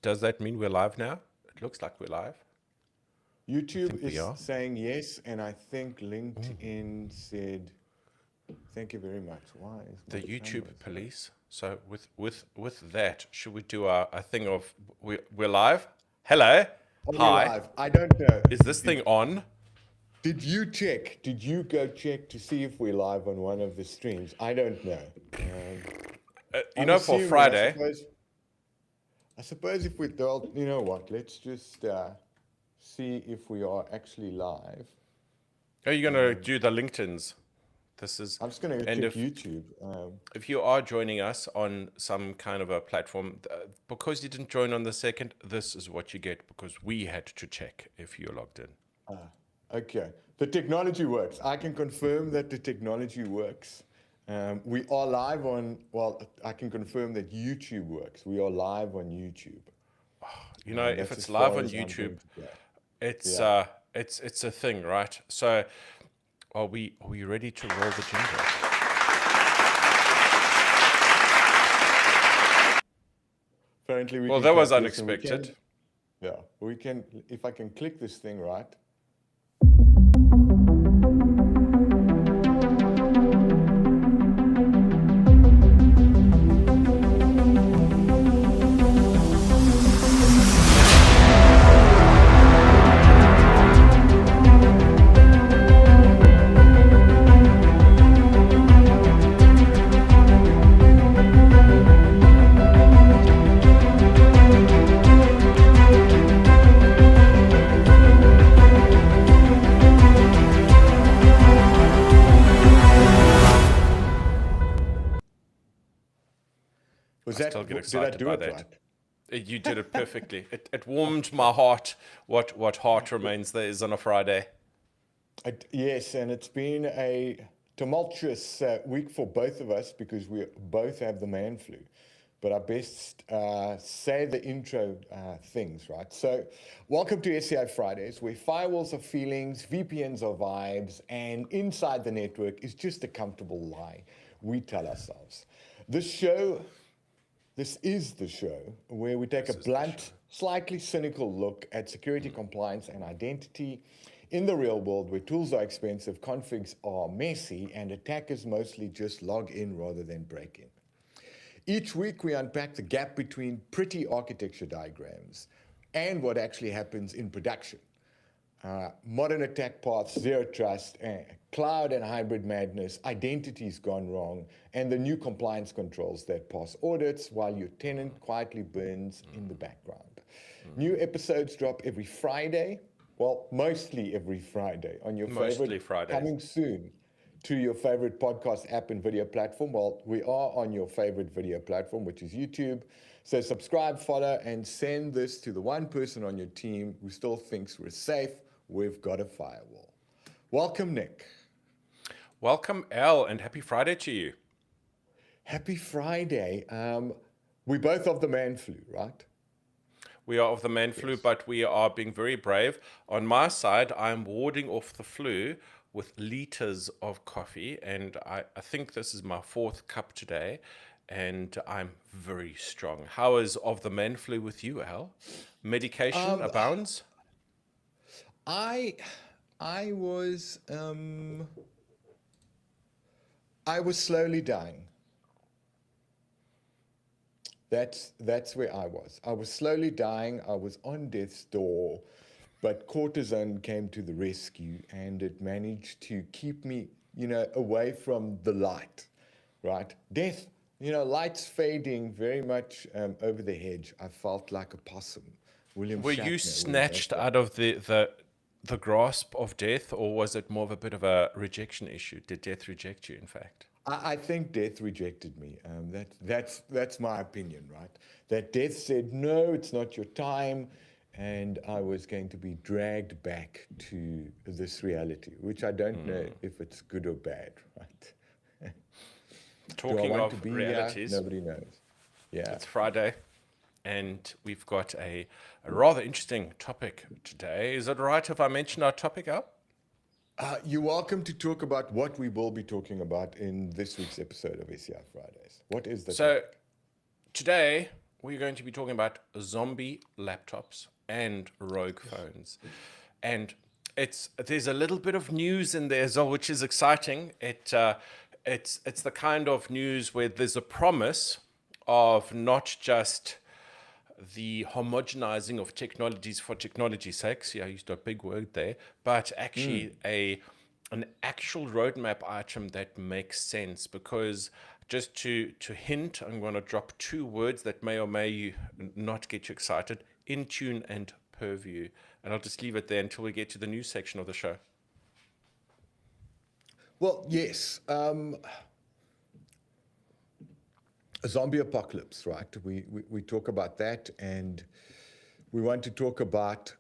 does that mean we're live now? It looks like we're live. YouTube think we is are. saying yes, and I think LinkedIn said, thank you very much. Why is The my YouTube camera so- police. So with that, should we do a thing of we're live? Hello, Are we hi. live? I don't know. Is this thing on? Did you check? Did you go check to see if we're live on one of the streams? I don't know. You I'm know, for assuming, Friday. I suppose if we don't, you know what? Let's just see if we are actually live. Are you gonna do the LinkedIn's? This is. I'm just going to And check YouTube. if you are joining us on some kind of a platform, because you didn't join on the second, this is what you get because we had to check if you're logged in. Okay, the technology works. I can confirm that the technology works. We are live on, well, I can confirm that YouTube works. We are live on YouTube. You know, if That's it's as live far on as I'm YouTube, going to go. it's Yeah. it's a thing, right? So, are we ready to roll the jingle? Apparently we Well, can that was clap this and we unexpected. we can, if I can click this thing right. I still get Did I excited do by it that. right? You did it perfectly. It warmed my heart. What heart remains there is on a Friday. Yes, and it's been a tumultuous week for both of us because we both have the man flu. But I best say the intro things, right? So, welcome to SCI Fridays, where firewalls are feelings, VPNs are vibes, and inside the network is just a comfortable lie we tell ourselves. This is the show where we take a blunt, slightly cynical look at security compliance and identity in the real world where tools are expensive, configs are messy, and attackers mostly just log in rather than break in. Each week, we unpack the gap between pretty architecture diagrams and what actually happens in production. Modern attack paths, zero trust, cloud and hybrid madness, identities gone wrong, and the new compliance controls that pass audits while your tenant quietly burns in the background. New episodes drop every Friday, well, mostly every Friday on your favorite, Fridays. coming soon to your favorite podcast app and video platform. Well, we are on your favorite video platform, which is YouTube. So subscribe, follow, and send this to the one person on your team who still thinks we're safe. We've got a firewall. Welcome, Nick. Welcome, Al, and happy Friday to you. Happy Friday. We both have the man flu, right? We are of the man flu, but we are being very brave. On my side, I'm warding off the flu with liters of coffee, and I think this is my fourth cup today, and I'm very strong. How is of the man flu with you, Al? Medication abounds? I was slowly dying. That's where I was. I was slowly dying. I was on death's door, but cortisone came to the rescue, and it managed to keep me, away from the light, right? Death, light's fading very much over the hedge. I felt like a possum. William Were Shatner you was snatched that. out of the grasp of death, or was it more of a bit of a rejection issue? Did death reject you, in fact? I think death rejected me. That's my opinion, right? That death said, no, it's not your time. And I was going to be dragged back to this reality, which I don't know if it's good or bad, right? Do I Talking want of to be realities, here? Nobody knows. Yeah. it's Friday, and we've got a rather interesting topic today. Is it right if I mention our topic, Al? You're welcome to talk about what we will be talking about in this week's episode of SCI Fridays. What is the So topic? today we're going to be talking about zombie laptops and rogue phones. And there's a little bit of news in there as well, which is exciting. It's the kind of news where there's a promise of not just the homogenizing of technologies for technology's sake. See, I used a big word there, but actually an actual roadmap item that makes sense. Because just to hint, I'm going to drop two words that may or may not get you excited: Intune and Purview. And I'll just leave it there until we get to the news section of the show. Well, yes. A zombie apocalypse, right? We talk about that, and we want to talk about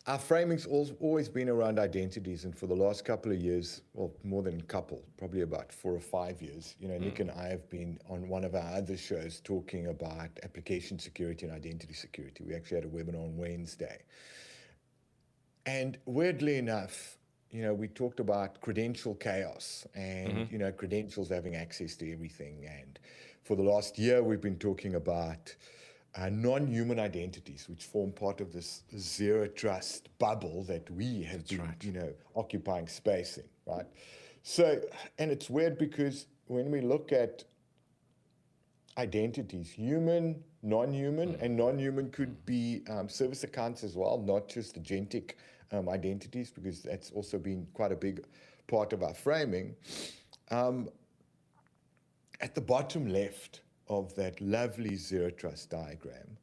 our framing's always been around identities, and for the last couple of years, well, more than a couple, probably about 4 or 5 years, Nick and I have been on one of our other shows talking about application security and identity security. We actually had a webinar on Wednesday. And weirdly enough, we talked about credential chaos and, credentials having access to everything. And for the last year, we've been talking about non-human identities, which form part of this zero trust bubble that we have been, occupying space in, right? So, and it's weird because when we look at identities, human, non-human, and non-human could be service accounts as well, not just agentic identities, because that's also been quite a big part of our framing. At the bottom left of that lovely zero trust diagram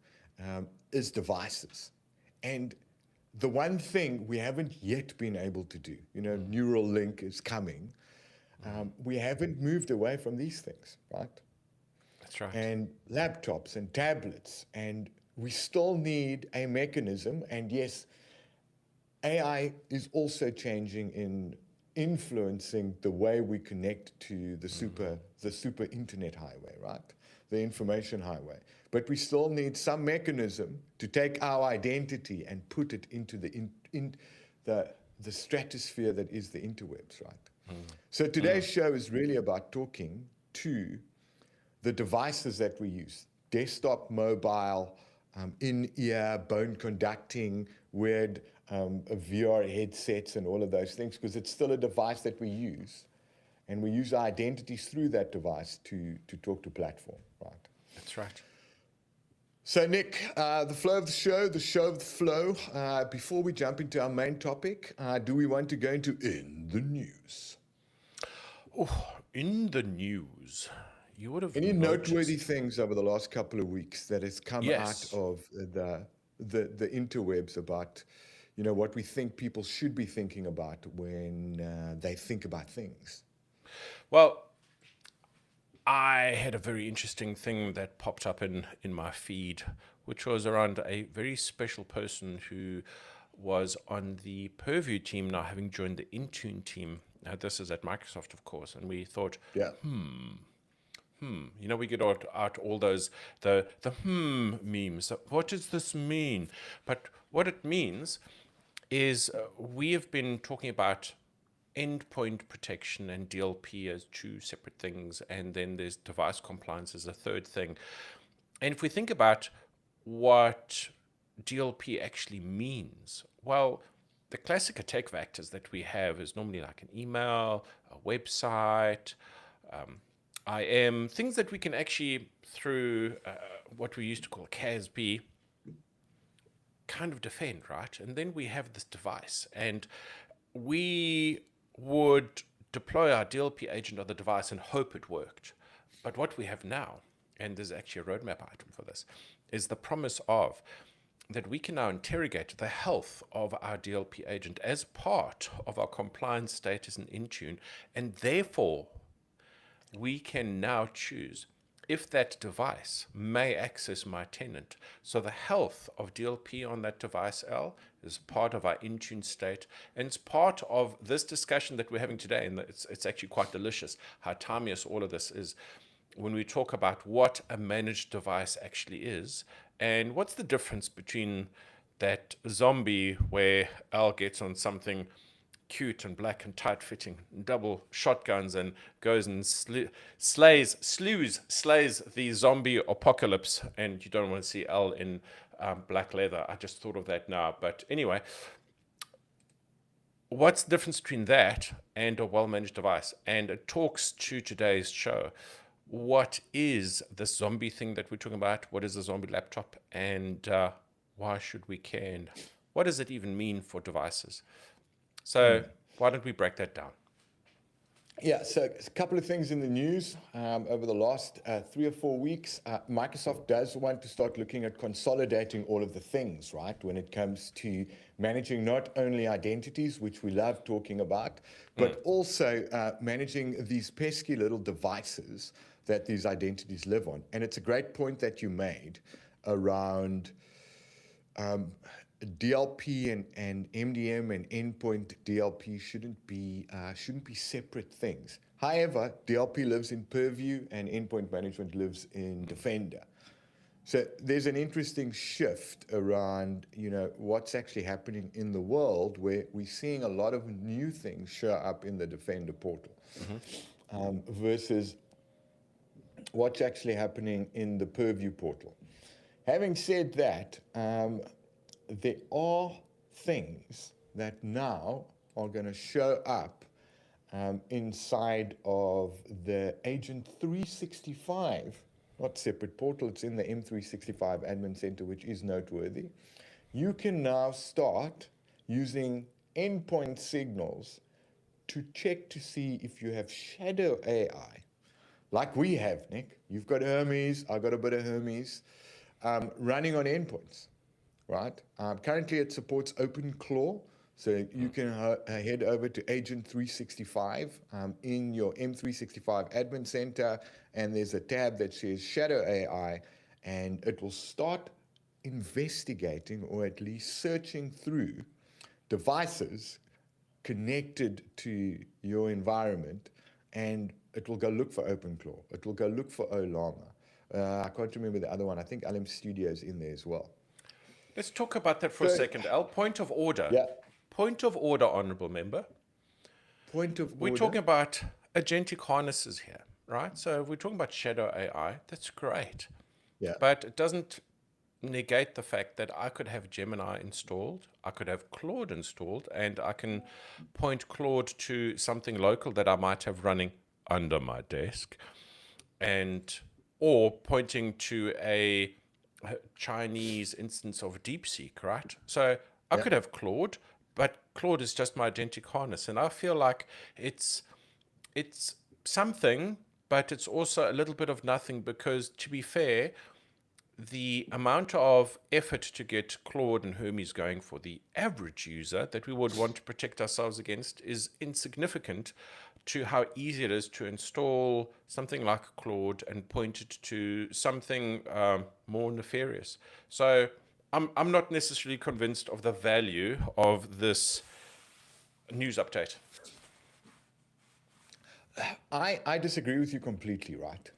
is devices. And the one thing we haven't yet been able to do, neural link is coming. We haven't moved away from these things, right? That's right. And laptops and tablets, and we still need a mechanism. And yes, AI is also changing in influencing the way we connect to the super internet highway, right? The information highway. But we still need some mechanism to take our identity and put it into the stratosphere that is the interwebs, right? So today's show is really about talking to the devices that we use: desktop, mobile, in-ear, bone conducting, weird VR headsets and all of those things, because it's still a device that we use. And we use our identities through that device to talk to platform, right? That's right. So, Nick, the flow of the show of the flow. Before we jump into our main topic, do we want to go into In the News? Oh, in the news, you would have Any noticed noteworthy things over the last couple of weeks that has come Yes. out of the interwebs about, what we think people should be thinking about when they think about things? Well, I had a very interesting thing that popped up in my feed, which was around a very special person who was on the Purview team now, having joined the Intune team. Now, this is at Microsoft, of course, and we thought, Yeah. we get out all those the memes. What does this mean? But what it means is we have been talking about endpoint protection and DLP as two separate things, and then there's device compliance as a third thing. And if we think about what DLP actually means, well, the classic attack vectors that we have is normally like an email, a website, IM, things that we can actually, through what we used to call CASB, kind of defend, right? And then we have this device, and we would deploy our DLP agent on the device and hope it worked. But what we have now, and there's actually a roadmap item for this, is the promise of that we can now interrogate the health of our DLP agent as part of our compliance status in Intune, and therefore we can now choose if that device may access my tenant. So the health of DLP on that device, L, is part of our Intune state, and it's part of this discussion that we're having today. And it's actually quite delicious how timeous all of this is when we talk about what a managed device actually is, and what's the difference between that zombie where Al gets on something cute and black and tight fitting, double shotguns, and goes and slays the zombie apocalypse. And you don't want to see L in black leather. I just thought of that now. But anyway, what's the difference between that and a well-managed device? And it talks to today's show. What is this zombie thing that we're talking about? What is a zombie laptop? And why should we care? And what does it even mean for devices? So why don't we break that down? Yeah, so a couple of things in the news over the last 3 or 4 weeks. Microsoft does want to start looking at consolidating all of the things, right, when it comes to managing not only identities, which we love talking about, but also managing these pesky little devices that these identities live on. And it's a great point that you made around DLP and MDM and endpoint DLP shouldn't be separate things. However, DLP lives in Purview and endpoint management lives in Defender. So there's an interesting shift around, what's actually happening in the world, where we're seeing a lot of new things show up in the Defender portal versus what's actually happening in the Purview portal. Having said that, there are things that now are going to show up inside of the Agent 365, not separate portal, it's in the M365 Admin Center, which is noteworthy. You can now start using endpoint signals to check to see if you have shadow AI, like we have, Nick. You've got Hermes, I've got a bit of Hermes, running on endpoints. Right? Currently, it supports OpenClaw, so you can head over to Agent 365 in your M365 Admin Center, and there's a tab that says Shadow AI, and it will start investigating, or at least searching through, devices connected to your environment, and it will go look for OpenClaw. It will go look for Olama. I can't remember the other one. I think LM Studio is in there as well. Let's talk about that for a second, Al. Point of order. Yeah. Point of order, honorable member. Point of We're order. talking about agentic harnesses here, right? So if we're talking about shadow AI, that's great. Yeah. But it doesn't negate the fact that I could have Gemini installed, I could have Claude installed, and I can point Claude to something local that I might have running under my desk, or pointing to a Chinese instance of DeepSeek, right? So I could have Claude, but Claude is just my agentic harness, and I feel like it's something, but it's also a little bit of nothing, because to be fair, the amount of effort to get Claude and Hermes going for the average user that we would want to protect ourselves against is insignificant to how easy it is to install something like Claude and point it to something more nefarious. So I'm not necessarily convinced of the value of this news update. I disagree with you completely, right?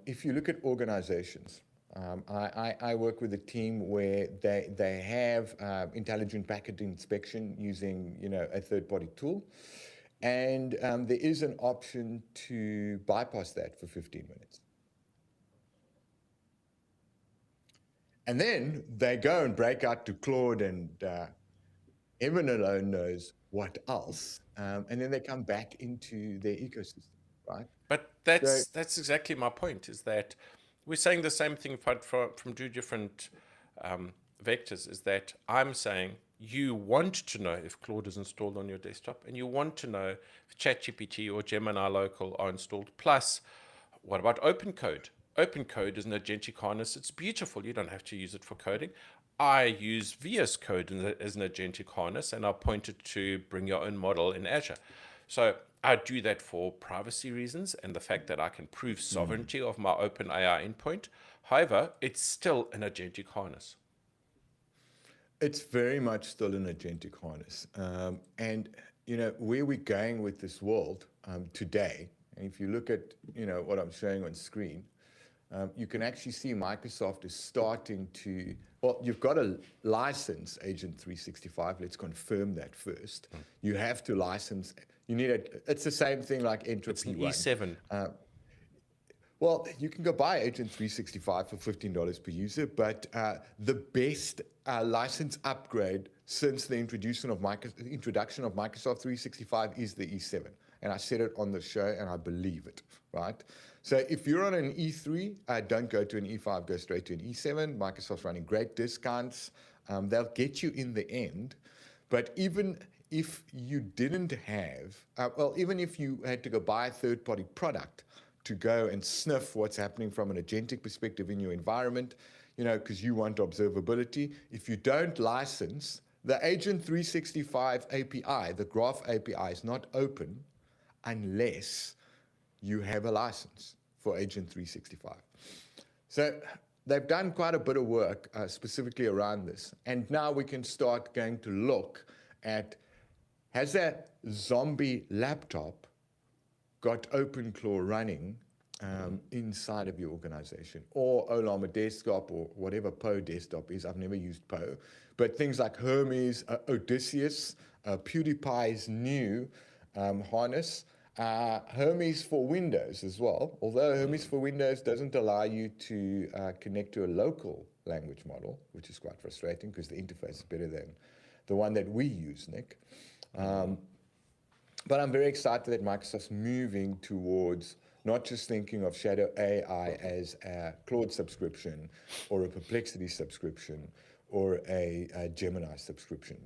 If you look at organizations, I work with a team where they have intelligent packet inspection using a third-party tool, and there is an option to bypass that for 15 minutes. And then they go and break out to Claude and heaven alone knows what else, and then they come back into their ecosystem, right? But that's exactly my point, is that we're saying the same thing, but from two different vectors, is that I'm saying you want to know if Claude is installed on your desktop, and you want to know if ChatGPT or Gemini Local are installed. Plus, what about OpenCode? OpenCode is an agentic harness. It's beautiful. You don't have to use it for coding. I use VS Code as an agentic harness, and I pointed to bring your own model in Azure. So I do that for privacy reasons and the fact that I can prove sovereignty of my OpenAI endpoint. However, it's still an agentic harness. It's very much still an agentic harness. And, where we're going with this world today, and if you look at, what I'm showing on screen, you can actually see Microsoft is starting to, well, you've got to license Agent 365. Let's confirm that first. You have to license, you need it's the same thing like It's an Entropy One. E7. Well, you can go buy Agent 365 for $15 per user, but the best license upgrade since the introduction of Microsoft 365 is the E7. And I said it on the show, and I believe it, right? So if you're on an E3, don't go to an E5, go straight to an E7. Microsoft's running great discounts. They'll get you in the end. But even if you didn't have, even if you had to go buy a third-party product to go and sniff what's happening from an agentic perspective in your environment, because you want observability, if you don't license, the Agent 365 API, the Graph API, is not open unless you have a license for Agent 365. So they've done quite a bit of work specifically around this. And now we can start going to look at, has that zombie laptop got OpenClaw running inside of your organization, or Olama desktop, or whatever Poe desktop is? I've never used Poe, but things like Hermes, Odysseus, PewDiePie's new harness, Hermes for Windows as well, although Hermes for Windows doesn't allow you to connect to a local language model, which is quite frustrating because the interface is better than the one that we use, Nick. But I'm very excited that Microsoft's moving towards not just thinking of Shadow AI as a Claude subscription or a Perplexity subscription or a Gemini subscription.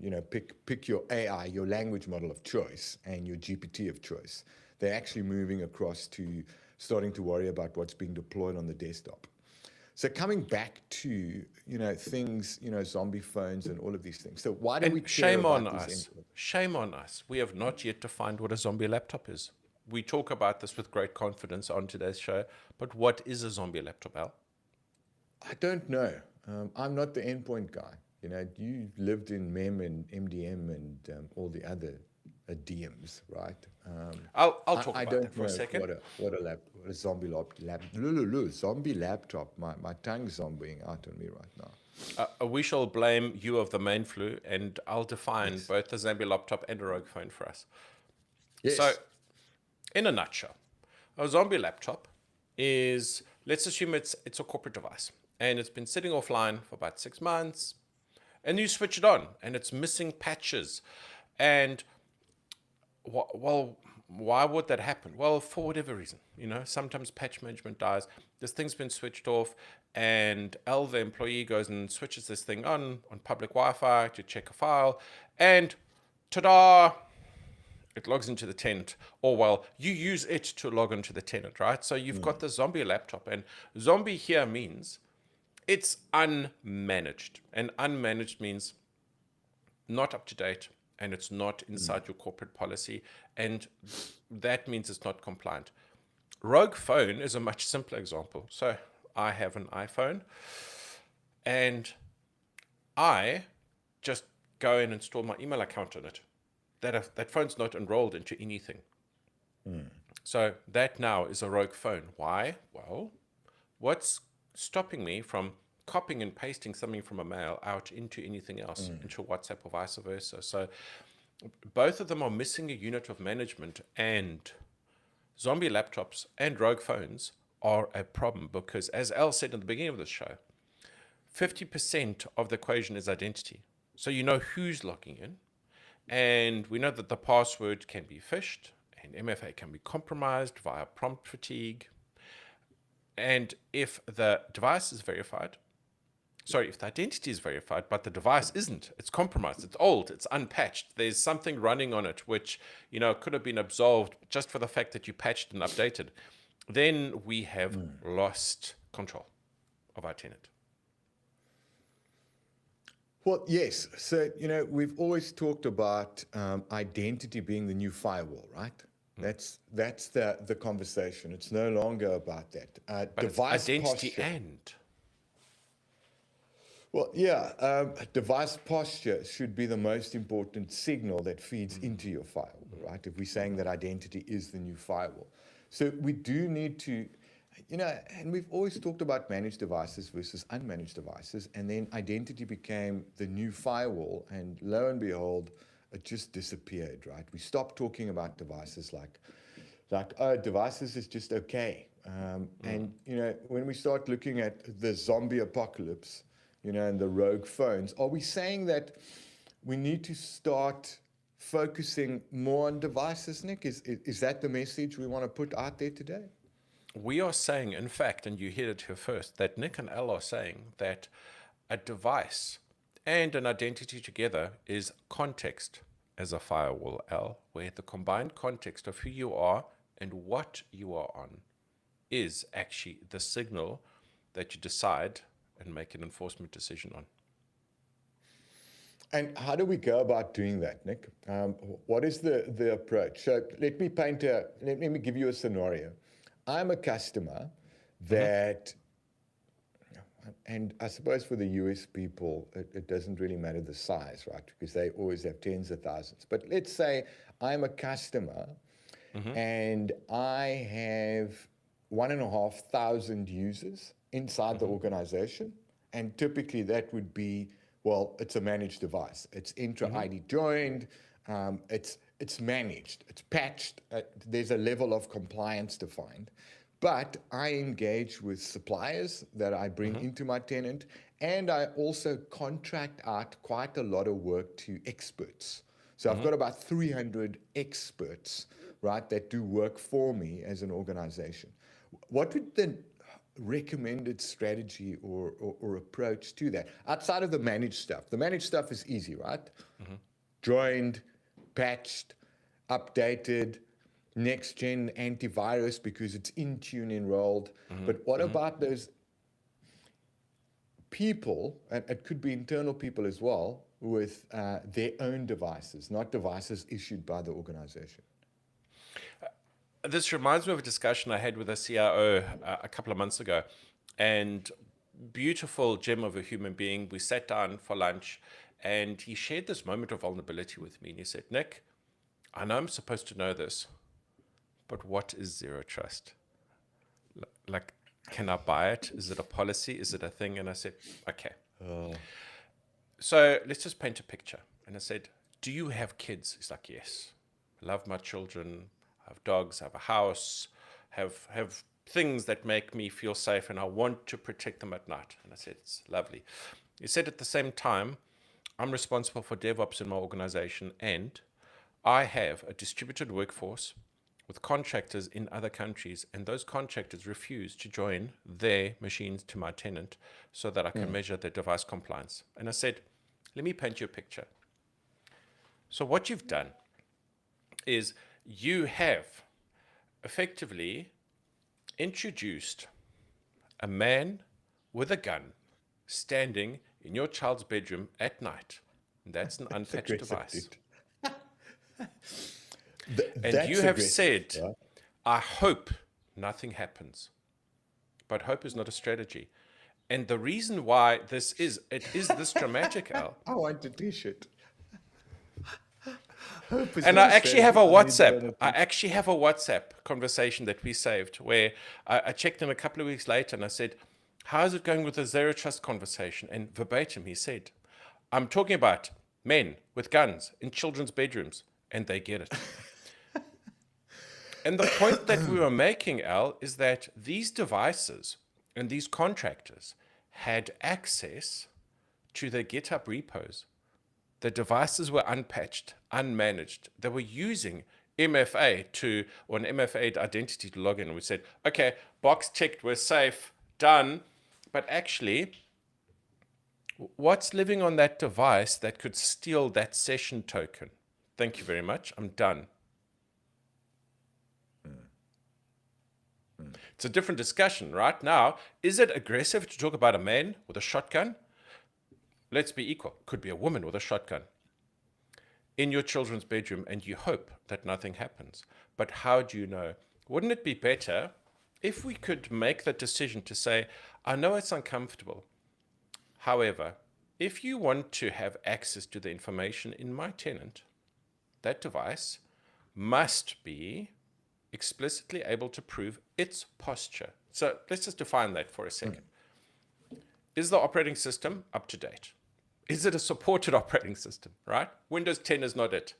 Pick your AI, your language model of choice, and your GPT of choice. They're actually moving across to starting to worry about what's being deployed on the desktop. So coming back to, things, zombie phones and all of these things. So why do we care Shame on about us. Shame on us. We have not yet defined what a zombie laptop is. We talk about this with great confidence on today's show, but what is a zombie laptop, Al? I don't know. I'm not the endpoint guy. You lived in MEM and MDM and all the other DMs, right? I'll talk about that for a second. What a zombie zombie laptop. My tongue's zombieing out on me right now. We shall blame you of the main flu, and I'll define both a zombie laptop and a rogue phone for us. Yes. So, in a nutshell, a zombie laptop is, let's assume it's a corporate device, and it's been sitting offline for about 6 months, and you switch it on, and it's missing patches. And, well, why would that happen? Well, for whatever reason, sometimes patch management dies. This thing's been switched off, and L, the employee, goes and switches this thing on public Wi-Fi to check a file, and ta-da! It logs into the tenant, or well, you use it to log into the tenant, right? So you've got the zombie laptop, and zombie here means it's unmanaged, and unmanaged means not up to date, and it's not inside your corporate policy, and that means it's not compliant. Rogue phone is a much simpler example. So I have an iPhone, and I just go and install my email account on it. That phone's not enrolled into anything. So that now is a rogue phone. Why? Well, what's stopping me from copying and pasting something from a mail out into anything else, into WhatsApp or vice versa? So both of them are missing a unit of management, and zombie laptops and rogue phones are a problem because, as Al said at the beginning of the show, 50% of the equation is identity. So you know who's logging in, and we know that the password can be phished, and MFA can be compromised via prompt fatigue. And if the device is verified, if the identity is verified, but the device isn't, it's compromised, it's old, it's unpatched, there's something running on it which, could have been absolved just for the fact that you patched and updated, then we have lost control of our tenant. Well, yes. So, we've always talked about identity being the new firewall, right? That's the conversation. It's no longer about that. But device it's identity posture. and. Well, yeah. Device posture should be the most important signal that feeds into your firewall, right? If we're saying that identity is the new firewall. So we do need to And we've always talked about managed devices versus unmanaged devices, and then identity became the new firewall, and lo and behold, it just disappeared, right? We stopped talking about devices like oh, devices is just okay. And when we start looking at the zombie apocalypse, and the rogue phones, are we saying that we need to start focusing more on devices, Nick? Is that the message we want to put out there today? We are saying, in fact, and you heard it here first, that Nick and Al are saying that a device and an identity together is context as a firewall, Al, where the combined context of who you are and what you are on is actually the signal that you decide and make an enforcement decision on. And how do we go about doing that, Nick? What is the approach? So let me give you a scenario. I'm a customer that, and I suppose for the US people, it doesn't really matter the size, right? Because they always have tens of thousands. But let's say I'm a customer and I have 1,500 users inside the organization. And typically that would be, well, it's a managed device. It's intra-ID joined. It's managed. It's patched. There's a level of compliance defined. But I engage with suppliers that I bring into my tenant, and I also contract out quite a lot of work to experts. So I've got about 300 experts, right, that do work for me as an organization. What would the recommended strategy or approach to that outside of the managed stuff? The managed stuff is easy, right? Joined, patched, updated, next gen antivirus because it's Intune enrolled. But what about those people, and it could be internal people as well, with their own devices, not devices issued by the organization? This reminds me of a discussion I had with a CIO a couple of months ago, and beautiful gem of a human being. We sat down for lunch, and he shared this moment of vulnerability with me. And he said, Nick, I know I'm supposed to know this, but what is zero trust? Like, can I buy it? Is it a policy? Is it a thing? And I said, okay. So let's just paint a picture. And I said, do you have kids? He's like, yes. Love my children. I have dogs. I have a house. Have things that make me feel safe, and I want to protect them at night. And I said, it's lovely. He said, at the same time, I'm responsible for DevOps in my organization, and I have a distributed workforce with contractors in other countries, and those contractors refuse to join their machines to my tenant so that I can measure their device compliance. And I said, let me paint you a picture. So what you've done is you have effectively introduced a man with a gun standing in your child's bedroom at night. And that's an unpatched device. And you have said, right? I hope nothing happens. But hope is not a strategy. And the reason why it is this dramatic, Al. I want a t-shirt. And I actually have a WhatsApp. I actually have a WhatsApp conversation that we saved where I checked in a couple of weeks later and I said, how is it going with the zero trust conversation? And verbatim, he said, I'm talking about men with guns in children's bedrooms, and they get it. And the point that we were making, Al, is that these devices and these contractors had access to their GitHub repos. The devices were unpatched, unmanaged. They were using MFA or an MFA identity to log in. And we said, okay, box checked, we're safe, done. But actually, what's living on that device that could steal that session token? Thank you very much. I'm done. It's a different discussion right now. Is it aggressive to talk about a man with a shotgun? Let's be equal. Could be a woman with a shotgun in your children's bedroom, and you hope that nothing happens. But how do you know? Wouldn't it be better if we could make the decision to say, I know it's uncomfortable. However, if you want to have access to the information in my tenant, that device must be explicitly able to prove its posture, So let's just define that for a second. Is the operating system up to date? Is it a supported operating system, right? Windows 10 is not it.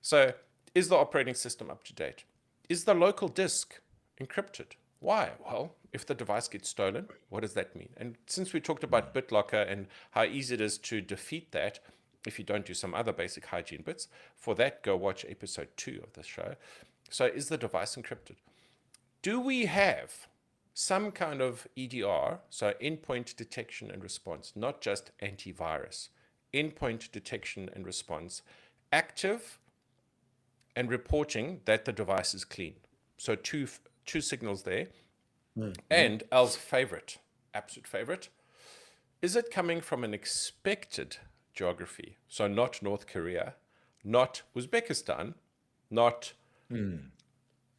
So is the operating system up to date? Is the local disk encrypted? Why? Well, if the device gets stolen, what does that mean? And since we talked about BitLocker and how easy it is to defeat that if you don't do some other basic hygiene bits, for that, go watch episode 2 of the show. So is the device encrypted? Do we have some kind of EDR, so endpoint detection and response, not just antivirus, endpoint detection and response, active and reporting that the device is clean? So two signals there. And Al's favorite, absolute favorite, is it coming from an expected geography? So not North Korea, not Uzbekistan, not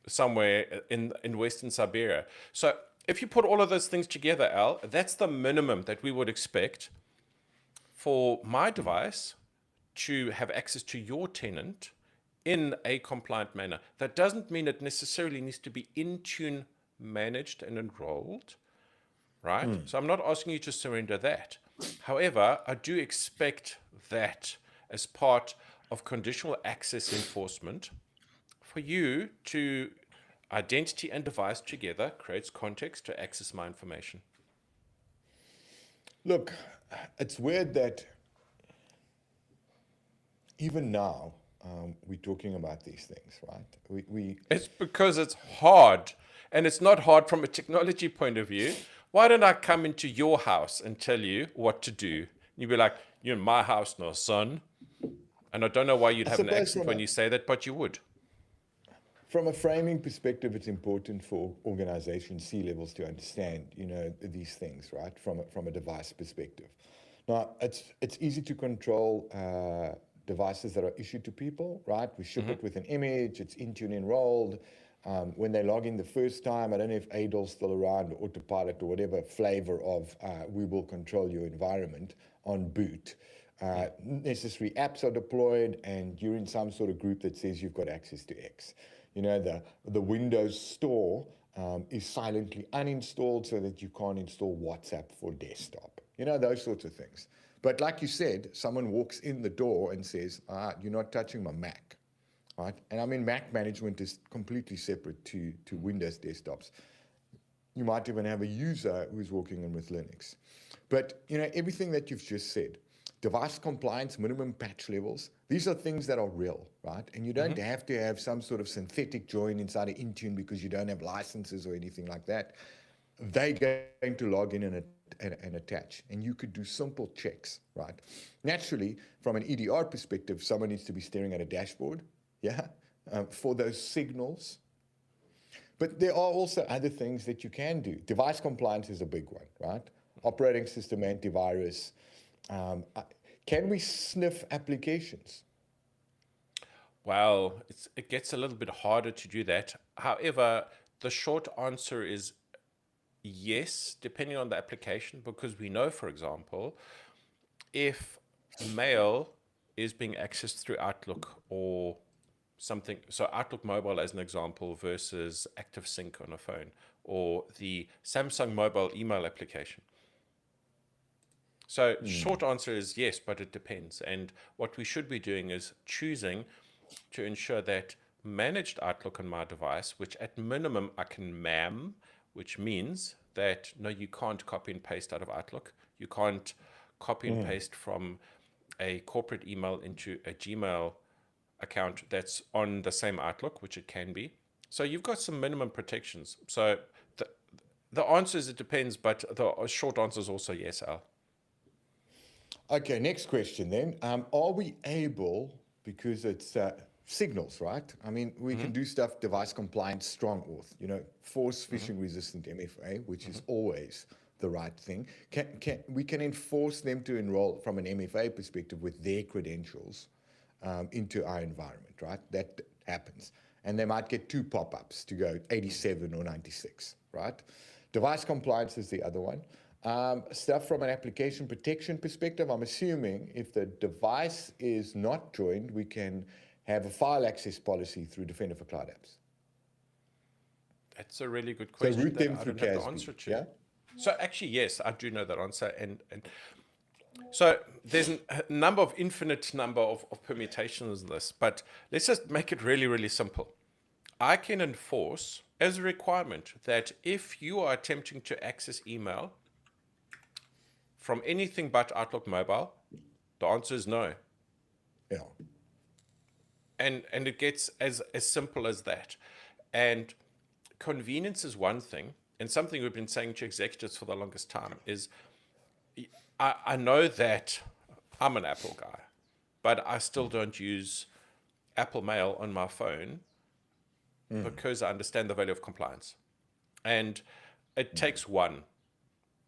somewhere in Western Siberia. So if you put all of those things together, Al, that's the minimum that we would expect for my device to have access to your tenant in a compliant manner. That doesn't mean it necessarily needs to be Intune managed and enrolled, right? So I'm not asking you to surrender that. However, I do expect that as part of conditional access enforcement for you to identity and device together creates context to access my information. Look, it's weird that even now we're talking about these things, right? It's because it's hard, and it's not hard from a technology point of view. Why don't I come into your house and tell you what to do? You'd be like, you're in my house now, son. And I don't know why you'd have an accent when you say that, but you would. From a framing perspective, it's important for organization C-levels to understand, these things, right? From a device perspective. Now, it's easy to control devices that are issued to people, right? We ship it with an image, it's Intune enrolled. When they log in the first time, I don't know if Adol's still around, or Autopilot, or whatever flavor of we will control your environment on boot. Necessary apps are deployed, and you're in some sort of group that says you've got access to X. The Windows Store is silently uninstalled so that you can't install WhatsApp for desktop. Those sorts of things. But like you said, someone walks in the door and says, you're not touching my Mac, right? And I mean, Mac management is completely separate to Windows desktops. You might even have a user who's walking in with Linux. But, everything that you've just said, device compliance, minimum patch levels, these are things that are real, right? And you don't have to have some sort of synthetic join inside of Intune because you don't have licenses or anything like that. They're going to log in and attach, and you could do simple checks, right? Naturally, from an EDR perspective, someone needs to be staring at a dashboard, for those signals. But there are also other things that you can do. Device compliance is a big one, right? Operating system antivirus. Can we sniff applications? Well, it gets a little bit harder to do that. However, the short answer is yes, depending on the application, because we know, for example, if mail is being accessed through Outlook or something, so Outlook Mobile as an example versus ActiveSync on a phone, or the Samsung mobile email application. So short answer is yes, but it depends. And what we should be doing is choosing to ensure that managed Outlook on my device, which at minimum I can MAM, which means that no, you can't copy and paste out of Outlook. You can't copy and paste from a corporate email into a Gmail account that's on the same Outlook, which it can be. So you've got some minimum protections. So the answer is it depends, but the short answer is also yes, Al. Okay, next question then. Are we able, because it's signals, right? I mean, we can do stuff, device compliance, strong auth, force phishing resistant MFA, which is always the right thing. We can enforce them to enroll from an MFA perspective with their credentials into our environment, right? That happens. And they might get 2 pop-ups to go 87 or 96, right? Device compliance is the other one. Stuff from an application protection perspective, I'm assuming if the device is not joined, we can have a file access policy through Defender for Cloud Apps. That's a really good So question route that them I through don't have the CASB, answer to. yeah? So actually, yes, I do know that answer, and so there's a number of infinite number of permutations in this, but let's just make it really, really simple. I can enforce as a requirement that if you are attempting to access email from anything but Outlook Mobile, the answer is no. Yeah. And it gets as simple as that. And convenience is one thing, and something we've been saying to executives for the longest time is I know that I'm an Apple guy, but I still don't use Apple Mail on my phone because I understand the value of compliance. And it takes one.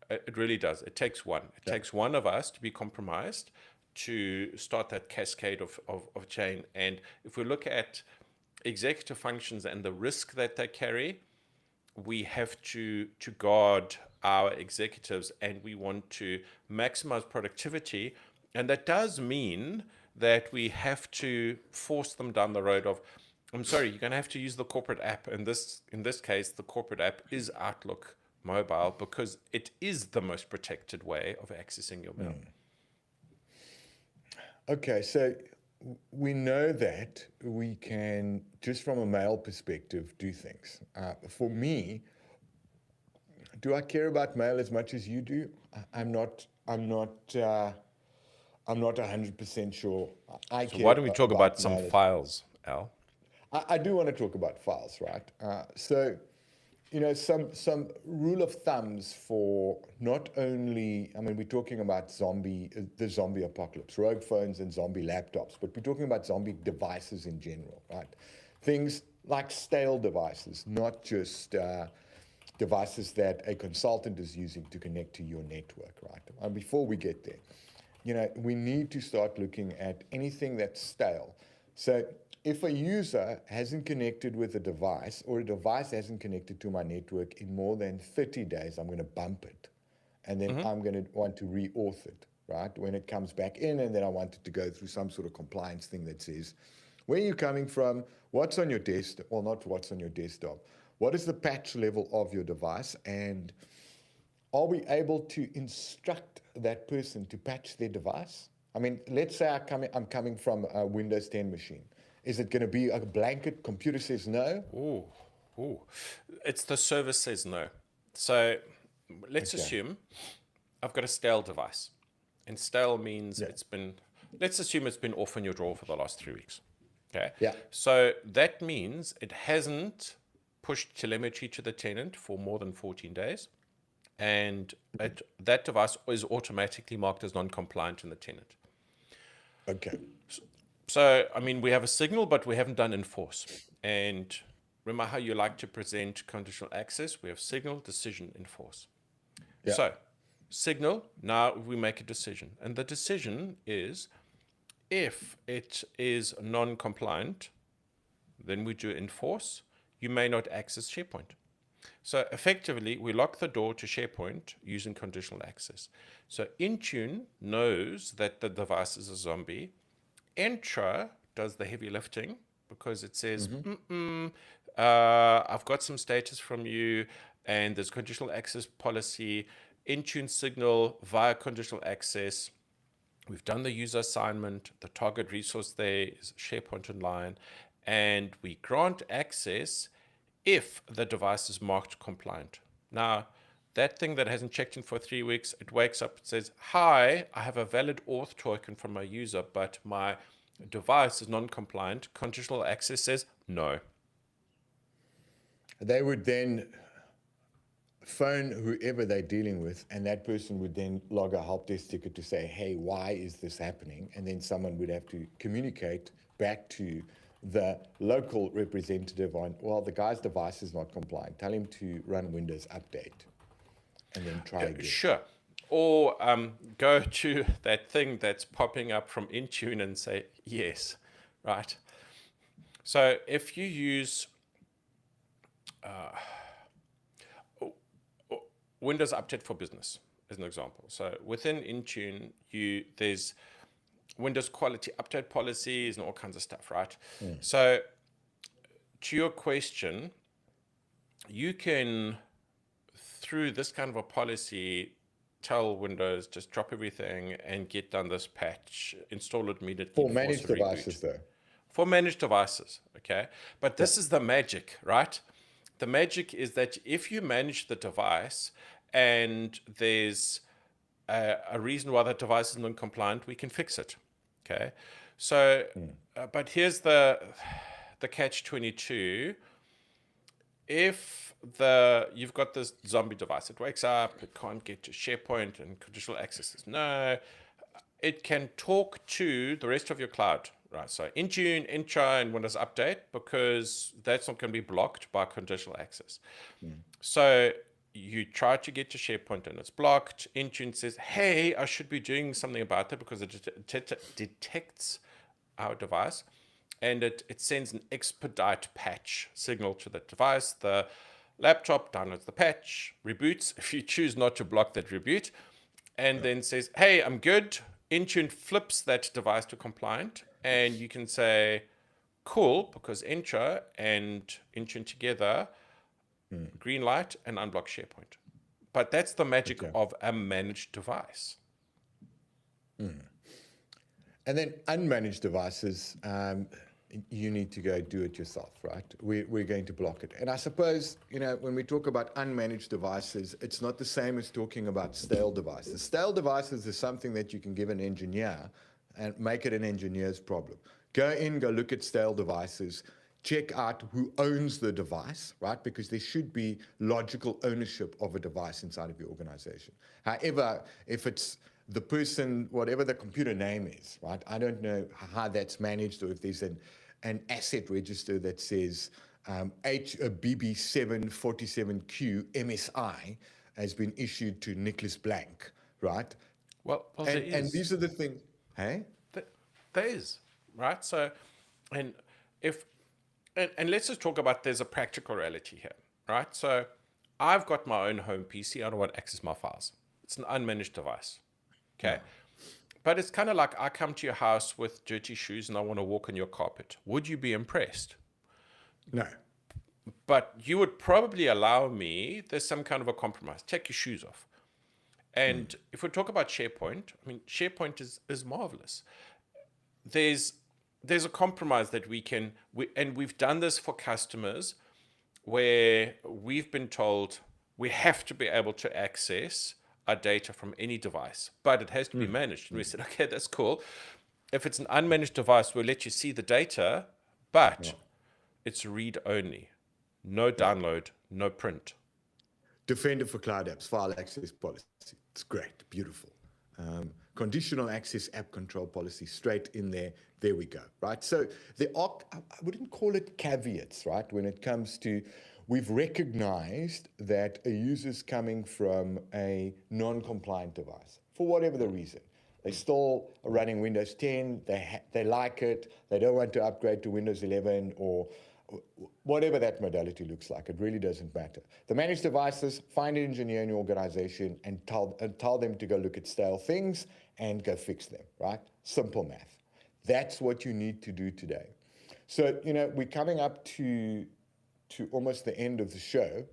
It really does. It takes one. It takes one of us to be compromised to start that cascade of chain. And if we look at executive functions and the risk that they carry, we have to guard our executives, and we want to maximize productivity. And that does mean that we have to force them down the road of, I'm sorry, you're going to have to use the corporate app. In this case, the corporate app is Outlook Mobile because it is the most protected way of accessing your mail. Okay, so we know that we can, just from a mail perspective, do things. For me, do I care about mail as much as you do? I'm not. I'm not 100% sure. I So care why don't we talk about some mail. files, Al? I do want to talk about files, right? So, some rule of thumbs for not only, I mean, we're talking about the zombie apocalypse, rogue phones and zombie laptops, but we're talking about zombie devices in general, right? Things like stale devices, not just devices that a consultant is using to connect to your network, right? And before we get there, we need to start looking at anything that's stale. So if a user hasn't connected with a device or a device hasn't connected to my network in more than 30 days, I'm going to bump it. And then I'm going to want to re-auth it, right? When it comes back in, and then I want it to go through some sort of compliance thing that says, where are you coming from? What's on your desktop? Well, not what's on your desktop. What is the patch level of your device? And are we able to instruct that person to patch their device? I mean, let's say I'm coming from a Windows 10 machine. Is it going to be a blanket computer says no? Ooh. It's the service says no. So let's assume I've got a stale device. And stale means let's assume it's been off in your drawer for the last 3 weeks. Okay. Yeah. So that means it hasn't pushed telemetry to the tenant for more than 14 days. And that device is automatically marked as non-compliant in the tenant. Okay. So, I mean, we have a signal, but we haven't done enforce. And remember how you like to present conditional access? We have signal, decision, enforce. Yeah. So, signal, now we make a decision. And the decision is if it is non-compliant, then we do enforce. You may not access SharePoint. So effectively, we lock the door to SharePoint using conditional access. So Intune knows that the device is a zombie. Entra does the heavy lifting because it says, I've got some status from you, and there's conditional access policy. Intune signal via conditional access. We've done the user assignment. The target resource there is SharePoint Online, and we grant access if the device is marked compliant. Now, that thing that hasn't checked in for 3 weeks, it wakes up and says, hi, I have a valid auth token from my user, but my device is non-compliant. Conditional access says no. They would then phone whoever they're dealing with, and that person would then log a help desk ticket to say, hey, why is this happening? And then someone would have to communicate back to the local representative on, well, the guy's device is not compliant. Tell him to run Windows Update and then try again. Sure. Or go to that thing that's popping up from Intune and say, yes, right? So if you use Windows Update for Business as an example. So within Intune, there's Windows quality update policies and all kinds of stuff, right? So to your question, you can, through this kind of a policy, tell Windows just drop everything and get done this patch, install it immediately For and force managed a reboot. devices, though. For managed devices, okay? But Yeah. this is the magic, right? The magic is that if you manage the device and there's a reason why that device is non-compliant, we can fix it, okay? So, but here's the catch-22. If you've got this zombie device, it wakes up, it can't get to SharePoint and conditional access says no, it can talk to the rest of your cloud, right? So Intune, Intra, and Windows Update, because that's not going to be blocked by conditional access. So you try to get to SharePoint and it's blocked. Intune says, hey, I should be doing something about that because it detects our device and it sends an expedite patch signal to the device. The laptop downloads the patch, reboots if you choose not to block that reboot, and then says, hey, I'm good. Intune flips that device to compliant, and you can say, cool, because Entra and Intune together, green light and unblock SharePoint. But that's the magic of a managed device. And then unmanaged devices, you need to go do it yourself, right? We're going to block it. And I suppose, when we talk about unmanaged devices, it's not the same as talking about stale devices. Stale devices is something that you can give an engineer and make it an engineer's problem. Go look at stale devices, check out who owns the device, right? Because there should be logical ownership of a device inside of your organization. However, if it's the person, whatever the computer name is, right? I don't know how that's managed, or if there's an asset register that says BB747Q MSI has been issued to Nicholas Blank, right? Well, and, there is. And these are the things, hey? There is, right? So, and let's just talk about there's a practical reality here, right? So I've got my own home PC. I don't want to access my files. It's an unmanaged device. Okay. But it's kind of like I come to your house with dirty shoes and I want to walk on your carpet. Would you be impressed? No. But you would probably allow me, there's some kind of a compromise. Take your shoes off. And if we talk about SharePoint, I mean, SharePoint is marvelous. There's a compromise that and we've done this for customers where we've been told we have to be able to access our data from any device, but it has to be managed. And we said, okay, that's cool. If it's an unmanaged device, we'll let you see the data, but it's read only. No download, no print. Defender for Cloud Apps, file access policy. It's great, beautiful. Conditional access app control policy, straight in there. There we go, right? So there are, I wouldn't call it caveats, right? When it comes to, we've recognized that a user's coming from a non-compliant device, for whatever the reason. They're still running Windows 10, they like it, they don't want to upgrade to Windows 11 or whatever that modality looks like. It really doesn't matter. The managed devices, find an engineer in your organization and tell them to go look at stale things and go fix them, right? Simple math. That's what you need to do today. So, we're coming up to almost the end of the show.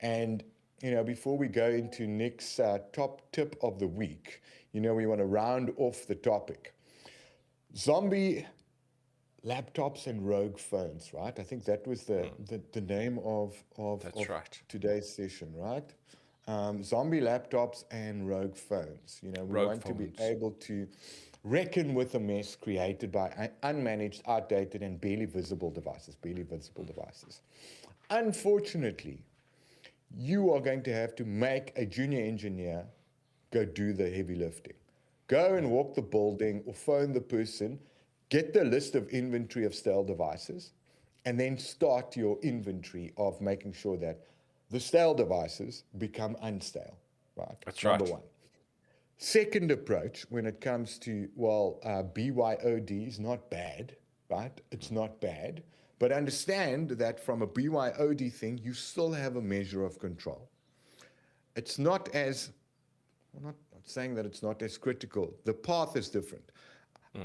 And, before we go into Nick's top tip of the week, we want to round off the topic. Zombie laptops and rogue phones, right? I think that was the name of right. Today's session, right? Zombie laptops and rogue phones. We want to be able to reckon with the mess created by unmanaged, outdated, and barely visible devices. Unfortunately, you are going to have to make a junior engineer go do the heavy lifting. Go and walk the building or phone the person, get the list of inventory of stale devices, and then start your inventory of making sure that the stale devices become unstale, right? That's Number right. one. Second approach, when it comes to, BYOD is not bad, right? It's not bad. But understand that from a BYOD thing, you still have a measure of control. It's not as, I'm not saying that it's not as critical. The path is different.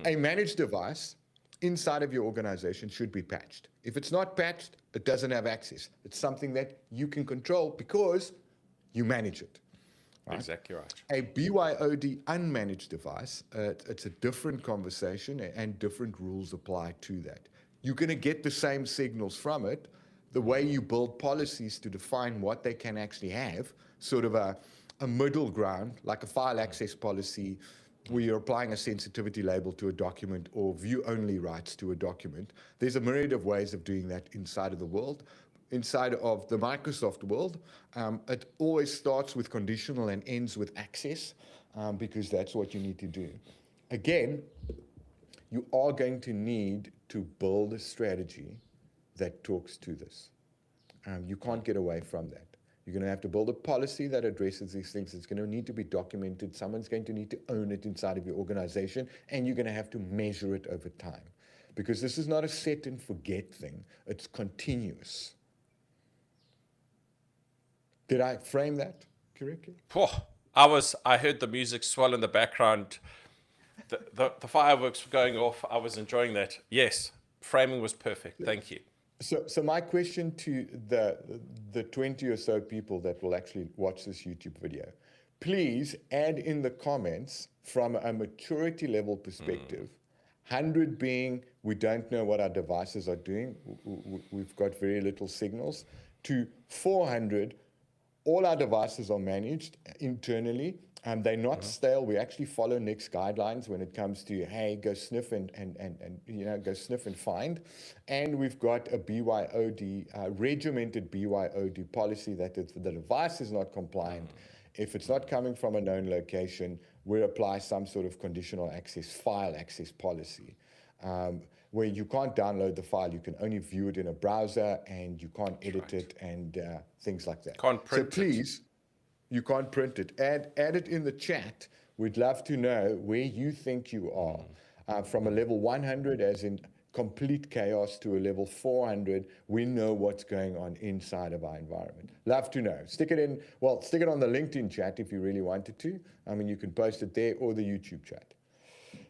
A managed device inside of your organization should be patched. If it's not patched, it doesn't have access. It's something that you can control because you manage it. Right? Exactly right. A BYOD unmanaged device, it's a different conversation and different rules apply to that. You're going to get the same signals from it. The way you build policies to define what they can actually have, sort of a middle ground, like a file access policy, where you're applying a sensitivity label to a document or view-only rights to a document. There's a myriad of ways of doing that inside of the world. Inside of the Microsoft world, it always starts with conditional and ends with access, because that's what you need to do. Again, you are going to need to build a strategy that talks to this. You can't get away from that. You're going to have to build a policy that addresses these things. It's going to need to be documented. Someone's going to need to own it inside of your organization, and you're going to have to measure it over time. Because this is not a set and forget thing. It's continuous. Did I frame that correctly? Oh, I heard the music swell in the background. The fireworks were going off. I was enjoying that. Yes, framing was perfect. Thank you. So my question to the 20 or so people that will actually watch this YouTube video, please add in the comments from a maturity level perspective, 100 being we don't know what our devices are doing, we've got very little signals, to 400, all our devices are managed internally. They're not stale. We actually follow Nick's guidelines when it comes to, hey, go sniff and go sniff and find. And we've got a BYOD, regimented BYOD policy that if the device is not compliant, if it's not coming from a known location, we apply some sort of conditional access, file access policy. Where you can't download the file, you can only view it in a browser, and you can't edit it and things like that. Can't print it. So please, you can't print it. Add it in the chat. We'd love to know where you think you are. From a level 100, as in complete chaos, to a level 400, we know what's going on inside of our environment. Love to know. Stick it on the LinkedIn chat if you really wanted to. I mean, you can post it there, or the YouTube chat.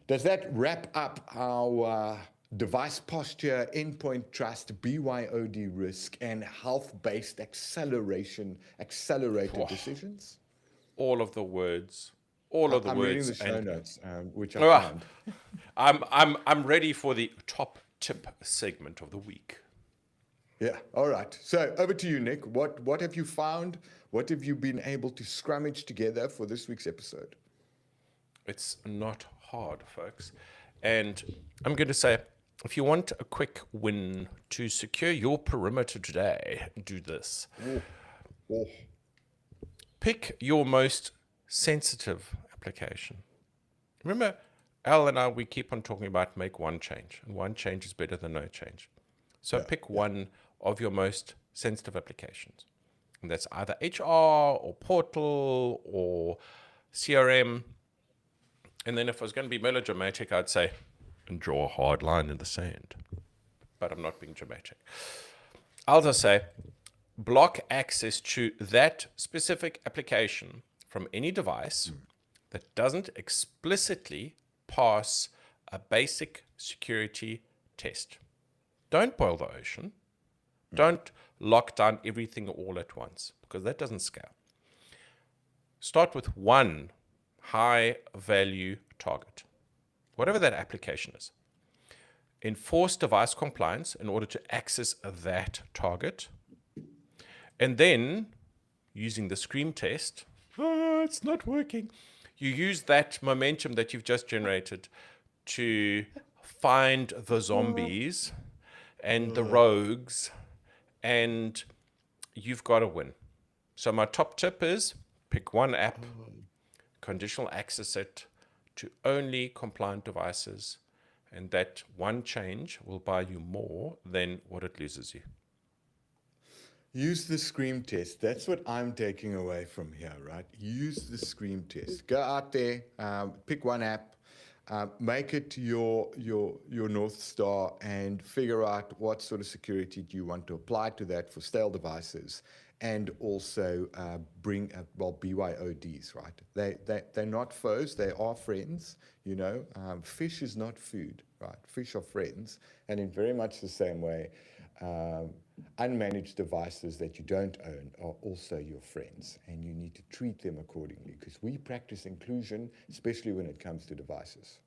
Does that wrap up our device posture, endpoint trust, BYOD risk, and health-based accelerated decisions? All of the words. I'm reading the show notes, which I found. I'm ready for the top tip segment of the week. Yeah. All right. So over to you, Nick. What have you found? What have you been able to scrummage together for this week's episode? It's not hard, folks. And I'm going to say, if you want a quick win to secure your perimeter today, do this. Pick your most sensitive application. Remember, Al and I, we keep on talking about make one change, and one change is better than no change. So pick one of your most sensitive applications. And that's either HR or portal or CRM. And then if I was going to be melodramatic, I'd say, and draw a hard line in the sand. But I'm not being dramatic. I'll just say, block access to that specific application from any device that doesn't explicitly pass a basic security test. Don't boil the ocean. Don't lock down everything all at once, because that doesn't scale. Start with one high value target, whatever that application is. Enforce device compliance in order to access that target. And then, using the scream test, it's not working. You use that momentum that you've just generated to find the zombies and the rogues, and you've got to win. So my top tip is pick one app, conditional access it to only compliant devices, and that one change will buy you more than what it loses you. Use the scream test. That's what I'm taking away from here, right? Use the scream test. Go out there, pick one app, make it your North Star, and figure out what sort of security do you want to apply to that for stale devices, and also bring BYODs, right? They're not foes, they are friends. Fish is not food, right? Fish are friends. And in very much the same way, unmanaged devices that you don't own are also your friends, and you need to treat them accordingly, because we practice inclusion, especially when it comes to devices.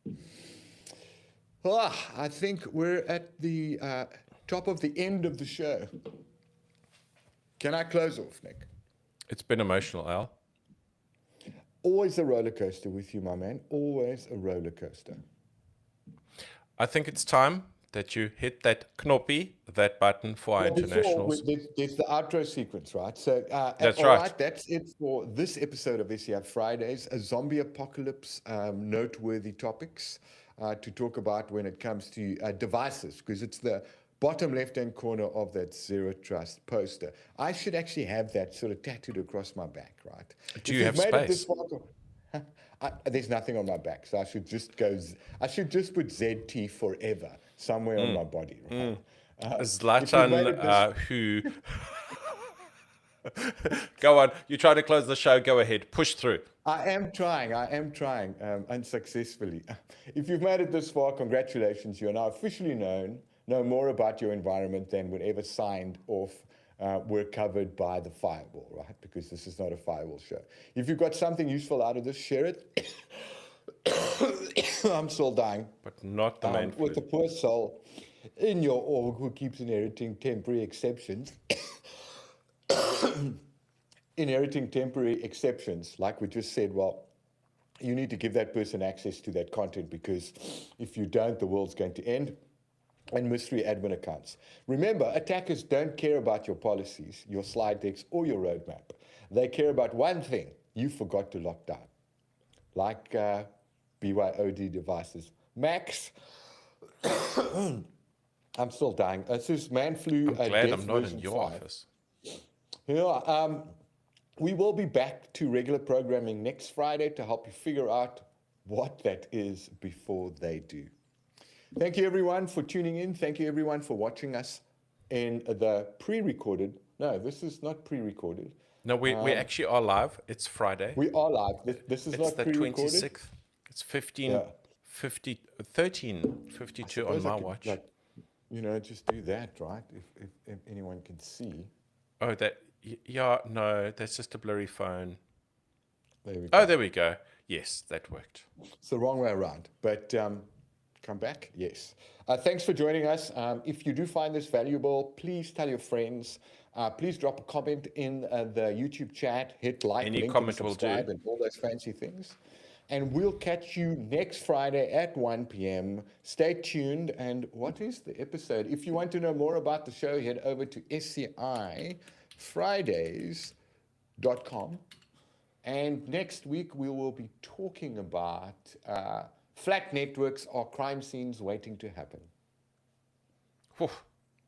I think we're at the top of the end of the show. Can I close off, Nick? It's been emotional, Al. Always a roller coaster with you, my man. Always a roller coaster. I think it's time that you hit that knoppy, that button for our internationals. There's the outro sequence, right? So That's all right. That's it for this episode of SCI-Fridays, a zombie apocalypse, noteworthy topics to talk about when it comes to devices, because it's the bottom left-hand corner of that Zero Trust poster. I should actually have that sort of tattooed across my back, right? Do you have space? There's nothing on my back, so I should just put ZT forever somewhere on my body. Right? Zlatan, who... Go on. You try to close the show. Go ahead. Push through. I am trying unsuccessfully. If you've made it this far, congratulations. You're now officially know more about your environment than whenever signed off were covered by the firewall, right? Because this is not a firewall show. If you've got something useful out of this, share it. I'm still dying. But not the main with the poor soul in your org who keeps inheriting temporary exceptions. Inheriting temporary exceptions, like we just said, well, you need to give that person access to that content, because if you don't, the world's going to end. And mystery admin accounts. Remember, attackers don't care about your policies, your slide decks, or your roadmap. They care about one thing: you forgot to lock down. Like BYOD devices. Max, I'm still dying. This is man flu. I'm glad I'm not in your office. Yeah, we will be back to regular programming next Friday to help you figure out what that is before they do. Thank you, everyone, for tuning in. Thank you, everyone, for watching us in the pre-recorded. No, this is not pre-recorded. No, we actually are live. It's Friday. We are live. This is not pre-recorded. It's the 26th. It's 13:52 on my watch. Just do that, right? If anyone can see. Oh, no, that's just a blurry phone. There we go. Oh, there we go. Yes, that worked. It's the wrong way around, but come back. Yes. Thanks for joining us. If you do find this valuable, please tell your friends. Please drop a comment in the YouTube chat. Hit like, any link, comment and subscribe, and all those fancy things. And we'll catch you next Friday at 1 p.m. Stay tuned. And what is the episode? If you want to know more about the show, head over to SCI-Fridays.com. And next week, we will be talking about flat networks are crime scenes waiting to happen. Whew,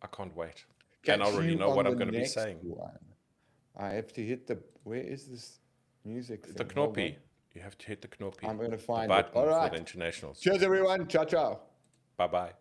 I can't wait. And I already know what I'm going to be saying. I have to hit where is this music thing? The knoppy. You have to hit the knoppy. I'm going to find it. All right. For the internationals. Cheers, everyone. Ciao, ciao. Bye-bye.